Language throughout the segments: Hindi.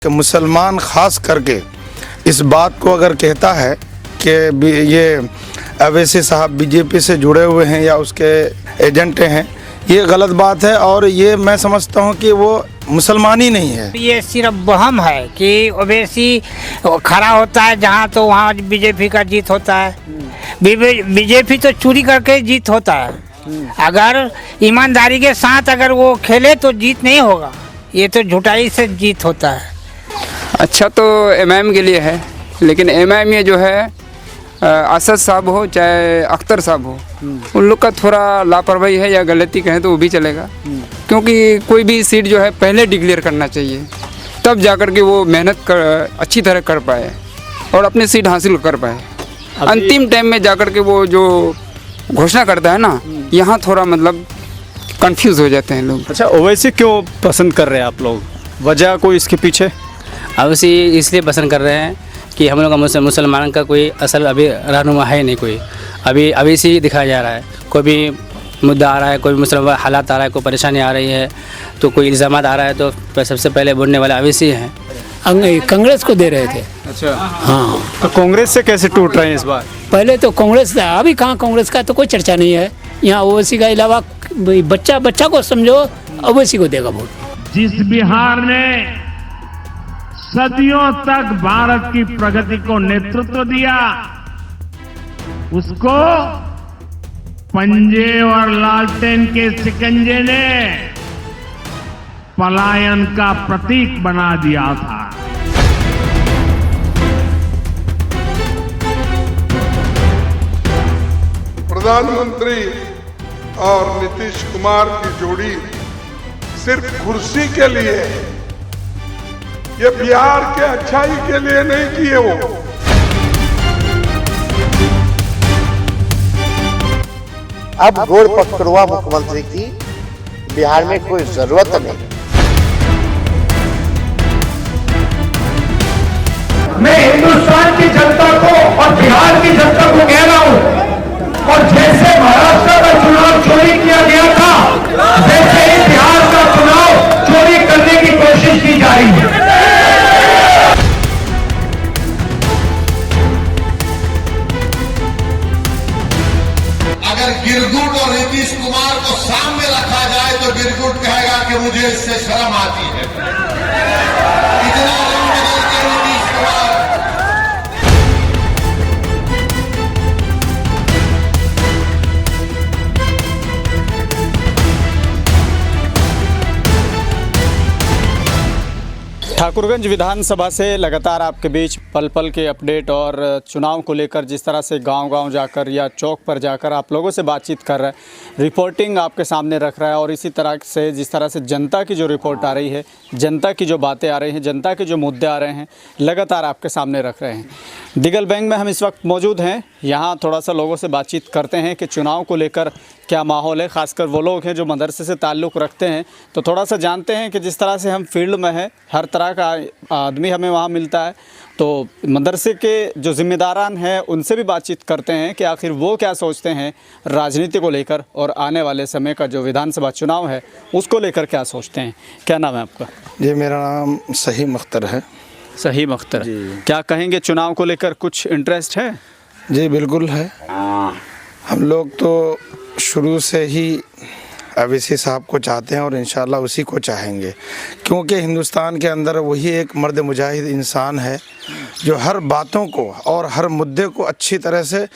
कि मुसलमान ख़ास करके इस बात को अगर कहता है कि ये अवैसी साहब बीजेपी से जुड़े हुए हैं या उसके एजेंट हैं, ये गलत बात है। और ये मैं समझता हूँ कि वो मुसलमान ही नहीं है। ये सिर्फ वहम है कि ओवैसी खड़ा होता है जहाँ तो वहाँ बीजेपी का जीत होता है। बीजेपी तो चोरी करके जीत होता है। अगर ईमानदारी के साथ अगर वो खेले तो जीत नहीं होगा, ये तो झूठाई से जीत होता है। अच्छा तो एमआईएम के लिए है, लेकिन एमआईएम ये जो है असद साहब हो चाहे अख्तर साहब हो, उन लोग का थोड़ा लापरवाही है या गलती कहें तो वो भी चलेगा। क्योंकि कोई भी सीट जो है पहले डिक्लेयर करना चाहिए, तब जाकर के वो मेहनत अच्छी तरह कर पाए और अपनी सीट हासिल कर पाए। अंतिम टाइम में जाकर के वो जो घोषणा करता है ना, यहाँ थोड़ा मतलब कंफ्यूज हो जाते हैं लोग। अच्छा, ओवैसी क्यों पसंद कर रहे हैं आप लोग? वजह कोई इसके पीछे? अवैसी इसलिए पसंद कर रहे हैं कि हम लोग का मुसलमान का कोई असल अभी रहनुमा है नहीं, कोई अभी अवैसी दिखाया जा रहा है। कोई भी मुद्दा आ रहा है, कोई भी मुसलमान हालात आ रहा है, कोई परेशानी आ रही है, तो कोई इल्ज़ाम आ रहा है, तो सबसे पहले बोलने वाला अवैसी है। कांग्रेस को दे रहे थे। अच्छा हाँ, तो कांग्रेस से कैसे टूट रहे हैं इस बार? पहले तो कांग्रेस था, अभी कहाँ कांग्रेस का तो कोई चर्चा नहीं है यहाँ। ओवैसी का अलावा बच्चा को समझो, ओवैसी को देगा वोट। जिस बिहार ने सदियों तक भारत की प्रगति को नेतृत्व दिया, उसको पंजे और लालटेन के शिकंजे ने पलायन का प्रतीक बना दिया था। प्रधानमंत्री और नीतीश कुमार की जोड़ी सिर्फ कुर्सी के लिए, ये बिहार के अच्छाई के लिए नहीं किए वो। अब गोड़ पकड़ुआ मुख्यमंत्री की बिहार में कोई जरूरत नहीं। मैं हिंदुस्तान की जनता को और बिहार की जनता को कह रहा हूं, और जैसे महाराष्ट्र का चुनाव चोरी किया गया था, वैसे ही बिहार का चुनाव चोरी करने की कोशिश की जा रही है। अगर गिरगुट और नीतीश कुमार को सामने रखा जाए तो गिरगुट कहेगा कि मुझे इससे शर्म आती है। इतना रंग बदलते नीतीश कुमार। ठाकुरगंज विधानसभा से लगातार आपके बीच पल पल के अपडेट और चुनाव को लेकर जिस तरह से गांव-गांव जाकर या चौक पर जाकर आप लोगों से बातचीत कर रहा है, रिपोर्टिंग आपके सामने रख रहा है। और इसी तरह से जिस तरह से जनता की जो रिपोर्ट आ रही है, जनता की जो बातें आ रही हैं, जनता के जो मुद्दे आ रहे हैं, लगातार आपके सामने रख रहे हैं। दिगल बैंक में हम इस वक्त मौजूद हैं। यहाँ थोड़ा सा लोगों से बातचीत करते हैं कि चुनाव को लेकर क्या माहौल है। ख़ासकर वो लोग हैं जो मदरसे से ताल्लुक़ रखते हैं, तो थोड़ा सा जानते हैं कि जिस तरह से हम फील्ड में हैं, हर तरह का आदमी हमें वहाँ मिलता है, तो मदरसे के जो ज़िम्मेदारान हैं उनसे भी बातचीत करते हैं कि आखिर वो क्या सोचते हैं राजनीति को लेकर और आने वाले समय का जो विधानसभा चुनाव है उसको लेकर क्या सोचते हैं। क्या नाम है आपका? जी, मेरा नाम सहीम अख्तर है। सहीम अख्तर, क्या कहेंगे चुनाव को लेकर कुछ इंटरेस्ट है? जी बिल्कुल है। हम लोग तो शुरू से ही अवैसी साहब को चाहते हैं और इंशाल्लाह उसी को चाहेंगे, क्योंकि हिंदुस्तान के अंदर वही एक मर्द मुजाहिद इंसान है जो हर बातों को और हर मुद्दे को अच्छी तरह से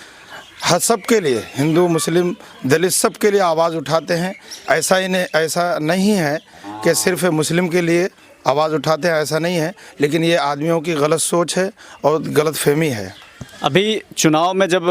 हर सब के लिए, हिंदू मुस्लिम दलित सब के लिए आवाज़ उठाते हैं। ऐसा नहीं है कि सिर्फ मुस्लिम के लिए आवाज़ उठाते हैं, ऐसा नहीं है, लेकिन ये आदमियों की गलत सोच है और गलत फहमी है। अभी चुनाव में जब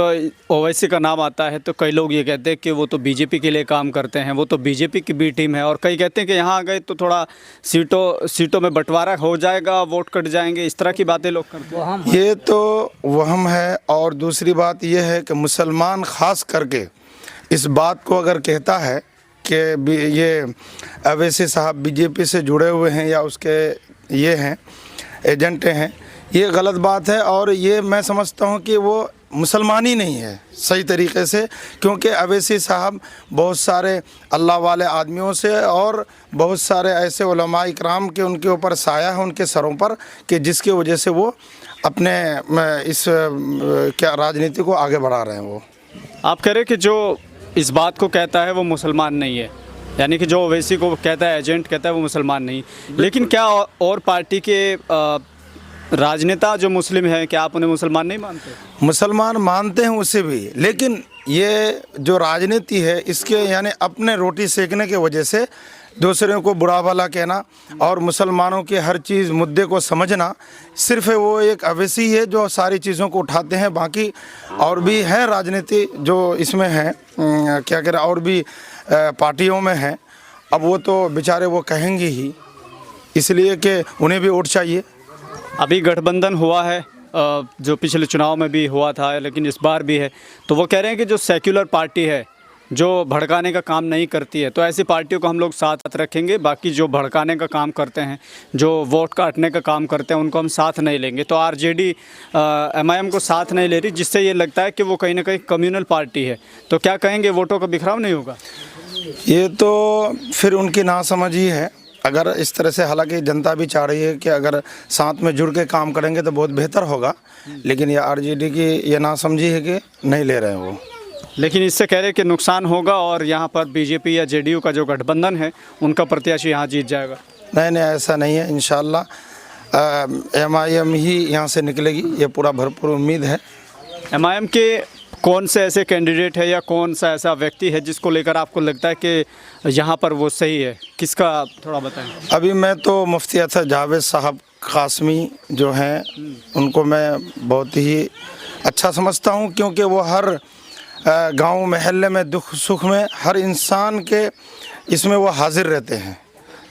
ओवैसी का नाम आता है तो कई लोग ये कहते हैं कि वो तो बीजेपी के लिए काम करते हैं, वो तो बीजेपी की बी टीम है, और कई कहते हैं कि यहाँ आ गए तो थोड़ा सीटों में बंटवारा हो जाएगा, वोट कट जाएंगे, इस तरह की बातें लोग करते हैं। ये तो वहम है। और दूसरी बात ये है कि मुसलमान ख़ास करके इस बात को अगर कहता है कि ये अवैसी साहब बीजेपी से जुड़े हुए हैं या उसके ये हैं एजेंट हैं, ये गलत बात है। और ये मैं समझता हूँ कि वो मुसलमान ही नहीं है सही तरीके से, क्योंकि अवैसी साहब बहुत सारे अल्लाह वाले आदमियों से और बहुत सारे ऐसे उलमा इकराम के उनके ऊपर साया है उनके सरों पर, कि जिसकी वजह से वो अपने इस क्या राजनीति को आगे बढ़ा रहे हैं। वो आप कह रहे हैं कि जो इस बात को कहता है वो मुसलमान नहीं है, यानी कि जो ओवैसी को कहता है, एजेंट कहता है, वो मुसलमान नहीं। लेकिन क्या और पार्टी के राजनेता जो मुस्लिम हैं, क्या आप उन्हें मुसलमान नहीं मानते? मुसलमान मानते हैं उसे भी, लेकिन ये जो राजनीति है इसके यानी अपने रोटी सेकने की वजह से दूसरों को बुरा भला कहना और मुसलमानों के हर चीज़ मुद्दे को समझना, सिर्फ वो एक अवैसी है जो सारी चीज़ों को उठाते हैं। बाकी और भी है राजनीति जो इसमें है, क्या कह रहे, और भी पार्टियों में है। अब वो तो बेचारे वो कहेंगे ही, इसलिए कि उन्हें भी वोट चाहिए। अभी गठबंधन हुआ है, जो पिछले चुनाव में भी हुआ था लेकिन इस बार भी है, तो वो कह रहे हैं कि जो सेक्युलर पार्टी है जो भड़काने का काम नहीं करती है, तो ऐसी पार्टियों को हम लोग साथ रखेंगे, बाकी जो भड़काने का काम करते हैं, जो वोट काटने का काम करते हैं, उनको हम साथ नहीं लेंगे। तो आरजेडी एमआईएम को साथ नहीं ले रही, जिससे ये लगता है कि वो कहीं ना कहीं कम्युनल पार्टी है। तो क्या कहेंगे, वोटों का बिखराव नहीं होगा? ये तो फिर उनकी नासमझ ही है। अगर इस तरह से, हालांकि जनता भी चाह रही है कि अगर साथ में जुड़ के काम करेंगे तो बहुत बेहतर होगा, लेकिन ये आरजेडी की ये नासमझी है कि नहीं ले रहे हैं वो। लेकिन इससे कह रहे हैं कि नुकसान होगा और यहाँ पर बीजेपी या जेडीयू का जो गठबंधन है उनका प्रत्याशी यहाँ जीत जाएगा। नहीं, ऐसा नहीं है। इंशाल्लाह एमआईएम ही यहाँ से निकलेगी, ये पूरा भरपूर उम्मीद है। एमआईएम के कौन से ऐसे कैंडिडेट है या कौन सा ऐसा व्यक्ति है जिसको लेकर आपको लगता है कि यहाँ पर वो सही है, किसका थोड़ा बताएं? अभी मैं तो मुफ्ती असद जावेद साहब कासमी जो हैं उनको मैं बहुत ही अच्छा समझता हूँ, क्योंकि वो हर गांव महल्ले में दुख सुख में हर इंसान के इसमें वो हाजिर रहते हैं।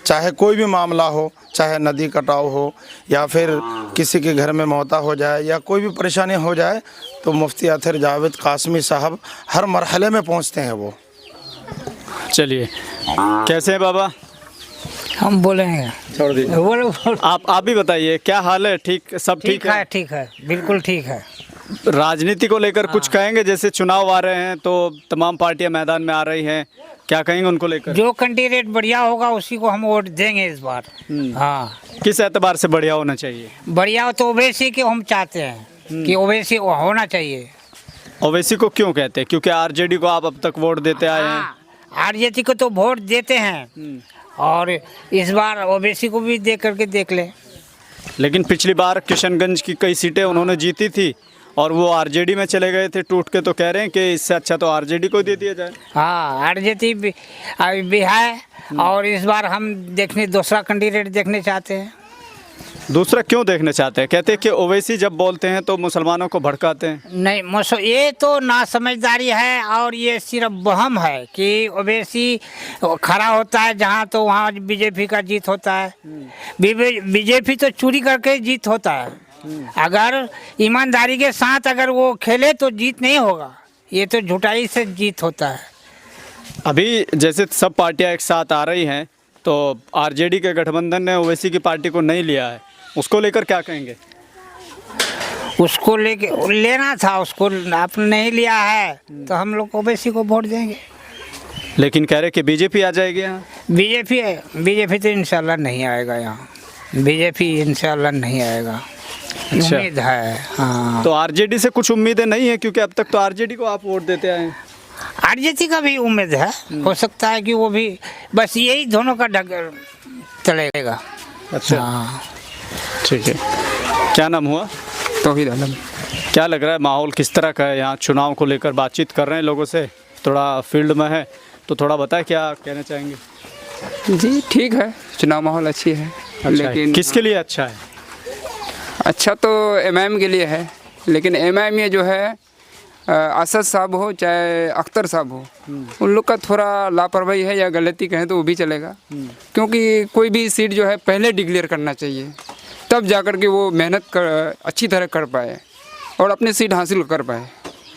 चाहे कोई भी मामला हो, चाहे नदी कटाव हो या फिर किसी के घर में मौता हो जाए या कोई भी परेशानी हो जाए, तो मुफ्ती असद जावेद कासमी साहब हर मरहले में पहुंचते हैं वो। चलिए, कैसे हैं बाबा? हम बोलेंगे, छोड़ दीजिए, बोलो। आप भी बताइए, क्या हाल है? ठीक, सब ठीक है? ठीक है, बिल्कुल ठीक है। राजनीति को लेकर कुछ कहेंगे? जैसे चुनाव आ रहे हैं तो तमाम पार्टियां मैदान में आ रही हैं, क्या कहेंगे उनको लेकर? जो कैंडिडेट बढ़िया होगा उसी को हम वोट देंगे इस बार। हाँ, किस एतबार से बढ़िया होना चाहिए? बढ़िया तो ओवैसी के हम चाहते हैं कि ओवैसी होना चाहिए। ओवैसी को क्यों कहते हैं? क्योंकि आरजेडी को आप अब तक वोट देते आए हैं। आरजेडी को तो वोट देते हैं और इस बार ओवैसी को भी दे करके देख ले। लेकिन पिछली बार किशनगंज की कई सीटें उन्होंने जीती थी और वो आरजेडी में चले गए थे टूट के, तो कह रहे हैं कि इससे अच्छा तो आरजेडी को दे दिया जाए। हाँ, आरजेडी भी है और इस बार हम दूसरा कैंडिडेट देखने चाहते हैं। दूसरा क्यों देखना चाहते हैं? कहते हैं कि ओवैसी जब बोलते हैं तो मुसलमानों को भड़काते हैं। नहीं, ये तो नासमझदारी है और ये सिर्फ वहम है कि ओवैसी खड़ा होता है जहाँ तो वहाँ बीजेपी का जीत होता है। बीजेपी तो चोरी करके जीत होता है। अगर ईमानदारी के साथ अगर वो खेले तो जीत नहीं होगा, ये तो झूठाई से जीत होता है। अभी जैसे सब पार्टियां एक साथ आ रही हैं, तो आरजेडी के गठबंधन ने ओवैसी की पार्टी को नहीं लिया है, उसको लेकर क्या कहेंगे? उसको लेना था, उसको आपने नहीं लिया है तो हम लोग ओवैसी को वोट देंगे। लेकिन कह रहे कि बीजेपी आ जाएगी यहाँ। बीजेपी तो इंशाल्लाह नहीं आएगा यहाँ, बीजेपी इंशाल्लाह नहीं आएगा। अच्छा। उम्मीद है। हाँ, तो आरजेडी से कुछ उम्मीदें नहीं है, क्योंकि अब तक तो आरजेडी को आप वोट देते आए हैं। आरजेडी का भी उम्मीद है, हो सकता है कि वो भी, बस यही दोनों का चलेगा। अच्छा, हाँ, ठीक है। क्या नाम हुआ? तौहीद आलम। क्या लग रहा है, माहौल किस तरह का है यहाँ? चुनाव को लेकर बातचीत कर रहे हैं लोगों से, थोड़ा फील्ड में है, तो थोड़ा बताएं क्या कहना चाहेंगे? जी ठीक है, चुनाव माहौल अच्छी है। अच्छा, लेकिन किसके लिए अच्छा है? अच्छा तो एमआईएम के लिए है, लेकिन एमआईएम ये जो है असद साहब हो चाहे अख्तर साहब हो, उन लोग का थोड़ा लापरवाही है या गलती कहें तो वो भी चलेगा। क्योंकि कोई भी सीट जो है पहले डिक्लेयर करना चाहिए, तब जाकर के वो मेहनत कर अच्छी तरह कर पाए और अपनी सीट हासिल कर पाए।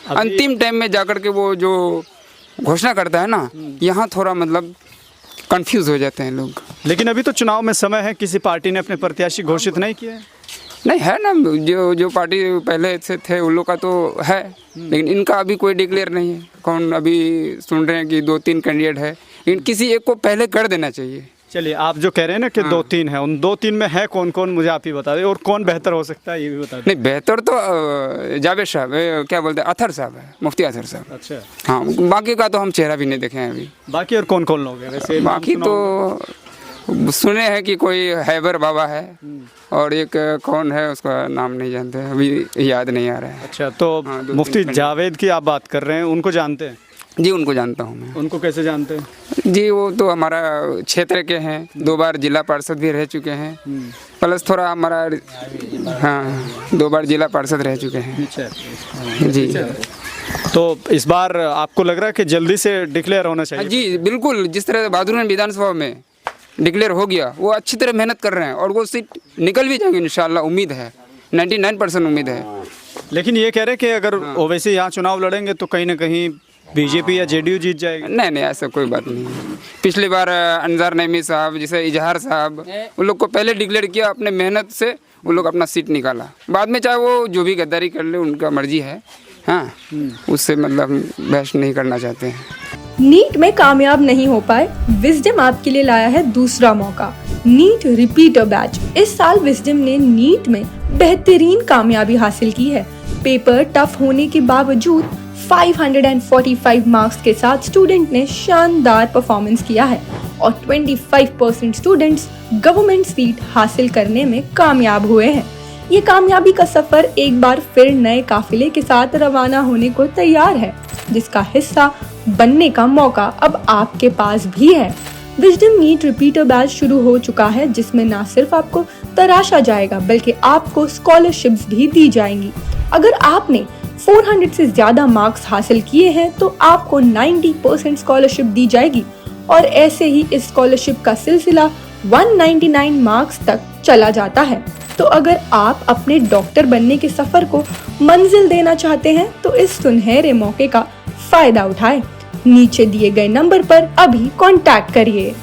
अंतिम टाइम में जाकर के वो जो घोषणा करता है ना, यहाँ थोड़ा मतलब कंफ्यूज हो जाते हैं लोग। लेकिन अभी तो चुनाव में समय है, किसी पार्टी ने अपने प्रत्याशी घोषित नहीं किए हैं। नहीं है ना, जो पार्टी पहले से थे उन लोग का तो है, लेकिन इनका अभी कोई डिक्लेयर नहीं है। कौन अभी सुन रहे हैं कि 2-3 कैंडिडेट है, लेकिन किसी एक को पहले कर देना चाहिए। चलिए, आप जो कह रहे हैं ना कि 2-3 है, उन 2-3 में है कौन कौन, मुझे आप ही बता दें, और कौन बेहतर हो सकता है ये भी बता दें। नहीं, बेहतर तो जावेद साहब, क्या बोलते हैं, अथर साहब है, मुफ्ती अथर साहब। अच्छा, हाँ, बाकी का तो हम चेहरा भी नहीं देखे हैं अभी। बाकी और कौन कौन लोग हैं वैसे? बाकी तो सुने हैं कि कोई हैबर बाबा है और एक कौन है, उसका नाम नहीं जानते, अभी याद नहीं आ रहा है। अच्छा, तो हाँ, मुफ्ती जावेद की आप बात कर रहे हैं, उनको जानते हैं? जी, उनको जानता हूँ मैं। उनको कैसे जानते हैं? जी, वो तो हमारा क्षेत्र के हैं, 2 बार जिला पार्षद भी रह चुके हैं, प्लस थोड़ा हमारा, हाँ, 2 बार जिला पार्षद रह चुके हैं। अच्छा जी। तो इस बार आपको लग रहा है कि जल्दी से डिक्लेयर होना चाहिए? जी बिल्कुल, जिस तरह बहादुरगंज विधानसभा में डिक्लेयर हो गया, वो अच्छी तरह मेहनत कर रहे हैं और वो सीट निकल भी जाएंगे इंशाल्लाह, उम्मीद है, 99% उम्मीद है। लेकिन ये कह रहे हैं कि अगर ओवैसी यहाँ चुनाव लड़ेंगे तो कहीं ना कहीं बीजेपी या जेडीयू जीत जाएगी। नहीं, ऐसा कोई बात नहीं है। पिछली बार अंजार नईमी साहब, जैसे इजहार साहब, उन लोग को पहले डिक्लेयर किया, अपने मेहनत से वो लोग अपना सीट निकाला, बाद में चाहे वो जो भी गद्दारी कर ले, उनका मर्जी है। हाँ, उससे मतलब बहस नहीं करना चाहते हैं। नीट में कामयाब नहीं हो पाए, विजडम आपके लिए लाया है दूसरा मौका, नीट रिपीटर बैच। इस साल विजडम ने नीट में बेहतरीन कामयाबी हासिल की है। पेपर टफ होने के बावजूद 545 मार्क्स के साथ स्टूडेंट ने शानदार परफॉर्मेंस किया है और 25% स्टूडेंट्स गवर्नमेंट सीट हासिल करने में कामयाब हुए हैं। ये कामयाबी का सफर एक बार फिर नए काफिले के साथ रवाना होने को तैयार है, जिसका हिस्सा बनने का मौका अब आपके पास भी है। विजडम नीट रिपीटर बैच शुरू हो चुका है, जिसमें न सिर्फ आपको तराशा जाएगा बल्कि आपको स्कॉलरशिप्स भी दी जाएंगी। अगर आपने 400 से ज्यादा मार्क्स हासिल किए हैं तो आपको 90% स्कॉलरशिप दी जाएगी और ऐसे ही इस स्कॉलरशिप का सिलसिला 199 मार्क्स तक चला जाता है। तो अगर आप अपने डॉक्टर बनने के सफर को मंजिल देना चाहते हैं तो इस सुनहरे मौके का फायदा उठाएं। नीचे दिए गए नंबर पर अभी कांटेक्ट करिए।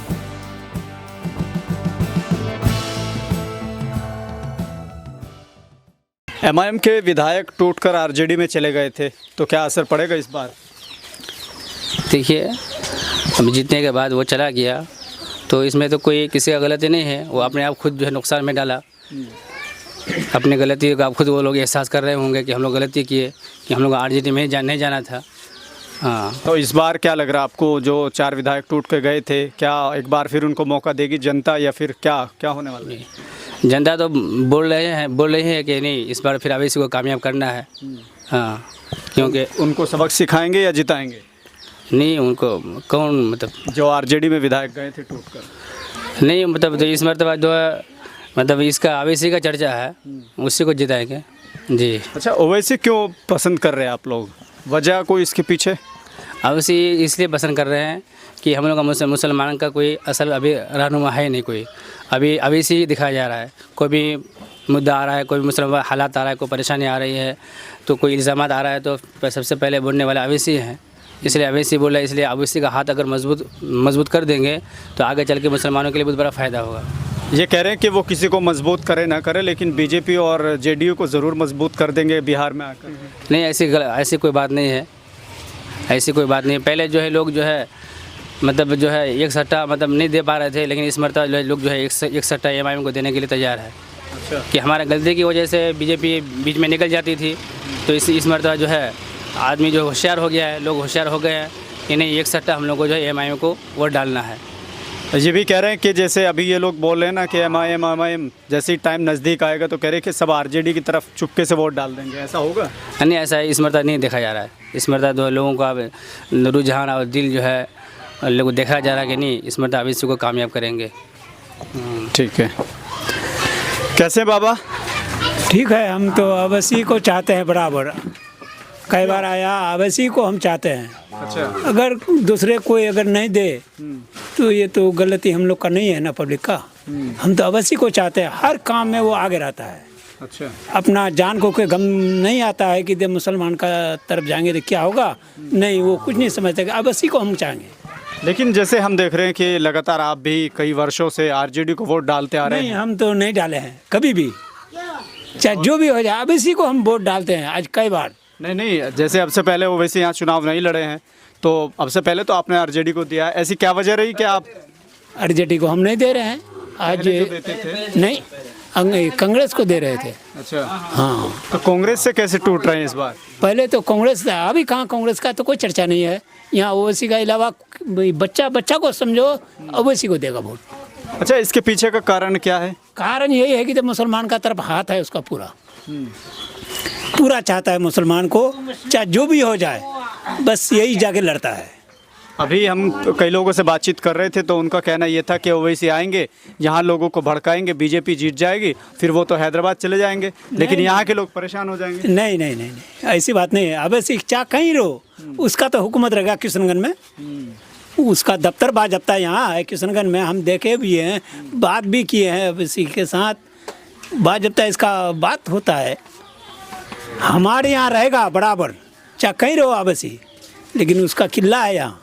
एमआईएम के विधायक टूटकर आरजेडी में चले गए थे, तो क्या असर पड़ेगा इस बार? देखिए, अब जीतने के बाद वो चला गया तो इसमें तो कोई किसी का गलती नहीं है, वो अपने आप खुद जो है नुकसान में डाला। अपनी गलती का खुद वो लोग एहसास कर रहे होंगे कि हम लोग गलती किए, कि हम लोग आरजेडी में नहीं जाना था। हाँ, तो इस बार क्या लग रहा है आपको, जो 4 विधायक टूट के गए थे, क्या एक बार फिर उनको मौका देगी जनता, या फिर क्या होने वाला है? जनता तो बोल रही है कि नहीं, इस बार फिर अवैसी को कामयाब करना है। हाँ, क्योंकि उनको सबक सिखाएंगे या जिताएंगे? नहीं, उनको कौन, मतलब जो आरजेडी में विधायक गए थे टूटकर? नहीं, मतलब तो इस मरतबा जो है, मतलब इसका अवैसी का चर्चा है, उसी को जिताएंगे। जी। अच्छा, ओवैसी क्यों पसंद कर रहे हैं आप लोग, वजह कोई इसके पीछे? अवैसी इसलिए पसंद कर रहे हैं कि हम लोग का मुसलमान का कोई असल अभी रहनुमा है नहीं, कोई अभी अवैसी दिखाया जा रहा है। कोई भी मुद्दा आ रहा है, कोई भी मुसलमान हालात आ रहा है, कोई परेशानी आ रही है, तो कोई इल्ज़ामात आ रहा है, तो सबसे पहले बोलने वाला अवैसी है। इसलिए अवैसी बोला, इसलिए अवैसी का हाथ अगर मजबूत कर देंगे तो आगे चल के मुसलमानों के लिए बहुत बड़ा फ़ायदा होगा। ये कह रहे हैं कि वो किसी को मजबूत करे ना करे, लेकिन बीजेपी और जेडीयू को ज़रूर मजबूत कर देंगे बिहार में आकर। नहीं, ऐसी कोई बात नहीं है, ऐसी कोई बात नहीं है। पहले जो है लोग जो है मतलब जो है एक सट्टा मतलब नहीं दे पा रहे थे, लेकिन इस मरतबा जो है लोग जो है एक सट्टा एमआईएम को देने के लिए तैयार है। अच्छा। कि हमारा गलती की वजह से बीजेपी बीच में निकल जाती थी, तो इस मरतबा जो है आदमी जो होशियार हो गया है, लोग होशियार हो गए हैं कि नहीं, एक सट्टा हम लोग को जो है एमआईएम को वोट डालना है। ये भी कह रहे हैं कि जैसे अभी ये लोग बोल रहे हैं ना कि एमआईएम जैसे ही टाइम नज़दीक आएगा तो कह रहे हैं कि सब आरजेडी की तरफ चुपके से वोट डाल देंगे, ऐसा होगा? नहीं, ऐसा इस मरतबा नहीं देखा जा रहा है। इस मरतबा जो लोगों का रुझान और दिल जो है लोग देखा जा रहा है कि नहीं, इस मरतबा अवैसी को कामयाब करेंगे। ठीक है। कैसे बाबा? ठीक है, हम तो अवैसी को चाहते हैं बराबर। कई बार आया, अवैसी को हम चाहते हैं। अच्छा। अगर दूसरे कोई अगर नहीं दे तो ये तो गलती हम लोग का नहीं है ना, पब्लिक का। हम तो अवैसी को चाहते हैं, हर काम में वो आगे रहता है। अच्छा। अपना जान को कोई गम नहीं आता है कि जब मुसलमान का तरफ जाएंगे तो क्या होगा, नहीं, वो कुछ नहीं समझते। अवैसी को हम चाहेंगे। लेकिन जैसे हम देख रहे हैं कि लगातार आप भी कई वर्षों से आरजेडी को वोट डालते आ रहे हैं। नहीं, हम तो नहीं डाले हैं कभी भी। चाहे जो भी हो जाए, अब इसी को हम वोट डालते हैं आज कई बार। नहीं, जैसे अब से पहले ओवैसी यहाँ चुनाव नहीं लड़े हैं, तो अब से पहले तो आपने आरजेडी को दिया है, ऐसी क्या वजह रही कि आप आरजेडी को हम नहीं दे रहे हैं आज? देते थे? नहीं, कांग्रेस को दे रहे थे। अच्छा, हाँ, तो कांग्रेस से कैसे टूट रहे हैं इस बार? पहले तो कांग्रेस था, अभी कहाँ कांग्रेस का तो कोई चर्चा नहीं है यहाँ। ओवैसी का अलावा बच्चा को समझो ओवैसी को देगा वोट। अच्छा, इसके पीछे का कारण क्या है? कारण यही है कि तो मुसलमान का तरफ हाथ है उसका पूरा चाहता है मुसलमान को, चाहे जो भी हो जाए, बस यही जाके लड़ता है। अभी हम कई लोगों से बातचीत कर रहे थे तो उनका कहना ये था कि ओवैसी आएंगे, यहाँ लोगों को भड़काएंगे, बीजेपी जीत जाएगी, फिर वो तो हैदराबाद चले जाएंगे, लेकिन यहाँ के लोग परेशान हो जाएंगे। नहीं, ऐसी बात नहीं है। अब ऐसी चाह कहीं रहो, उसका तो हुकूमत रहेगा किशनगंज में, उसका दफ्तर बाजफ्ता यहाँ है किशनगंज में, हम देखे भी हैं, बात भी किए हैं ओवैसी के साथ, बाजफ्ता इसका बात होता है। हमारे यहाँ रहेगा बराबर, चाहे कहीं रहो ओवैसी, लेकिन उसका किला है यहाँ,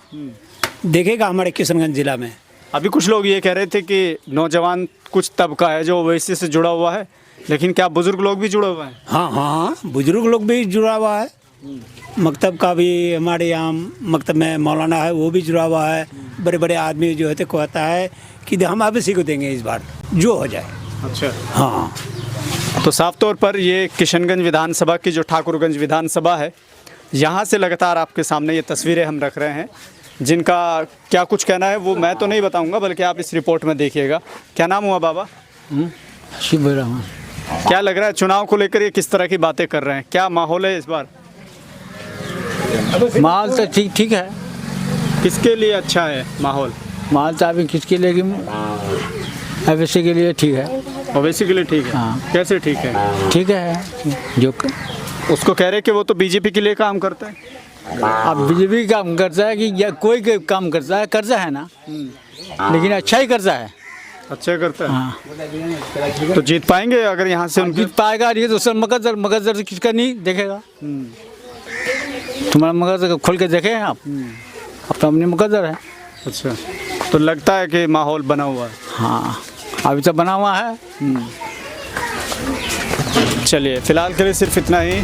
देखेगा हमारे किशनगंज जिला में। अभी कुछ लोग ये कह रहे थे कि नौजवान कुछ तबका है जो ओवैसी से जुड़ा हुआ है, लेकिन क्या बुजुर्ग लोग भी जुड़े हुए हैं? हाँ, बुजुर्ग लोग भी जुड़ा हुआ है। मकतब का भी हमारे यहाँ मकतब में मौलाना है, वो भी जुड़ा हुआ है। बड़े बड़े आदमी जो होते कहता है कि हम ओवैसी को देंगे इस बार, जो हो जाए। अच्छा, हाँ, तो साफ तौर पर ये किशनगंज विधानसभा की जो ठाकुरगंज विधानसभा है, यहाँ से लगातार आपके सामने ये तस्वीरें हम रख रहे हैं, जिनका क्या कुछ कहना है वो मैं तो नहीं बताऊंगा, बल्कि आप इस रिपोर्ट में देखिएगा। क्या नाम हुआ बाबा? शिव रहमान। क्या लग रहा है चुनाव को लेकर ये किस तरह की बातें कर रहे हैं? क्या माहौल है इस बार? माहौल तो ठीक है। किसके लिए अच्छा है माहौल? माहौल तो अभी किसके लिए? ओवैसी के लिए ठीक है। ओवैसी के लिए ठीक है? हाँ। कैसे ठीक है? ठीक है, जो उसको कह रहे कि वो तो बीजेपी के लिए काम करता है। अब बीजेपी काम करता है कि या कोई काम करता है ना, लेकिन अच्छा ही करता है। अच्छा करता है। हाँ, तो जीत पाएंगे अगर यहाँ से उनकी? जीत पाएगा। ये तो सर मगजर किसका नहीं देखेगा? तुम्हारा मगजर खोल के देखे हैं आप? अब तो अपनी मगजर है। अच्छा, तो लगता है कि माहौल बना हुआ है? हाँ, अभी तो बना हुआ है। चलिए, फिलहाल के लिए सिर्फ इतना ही।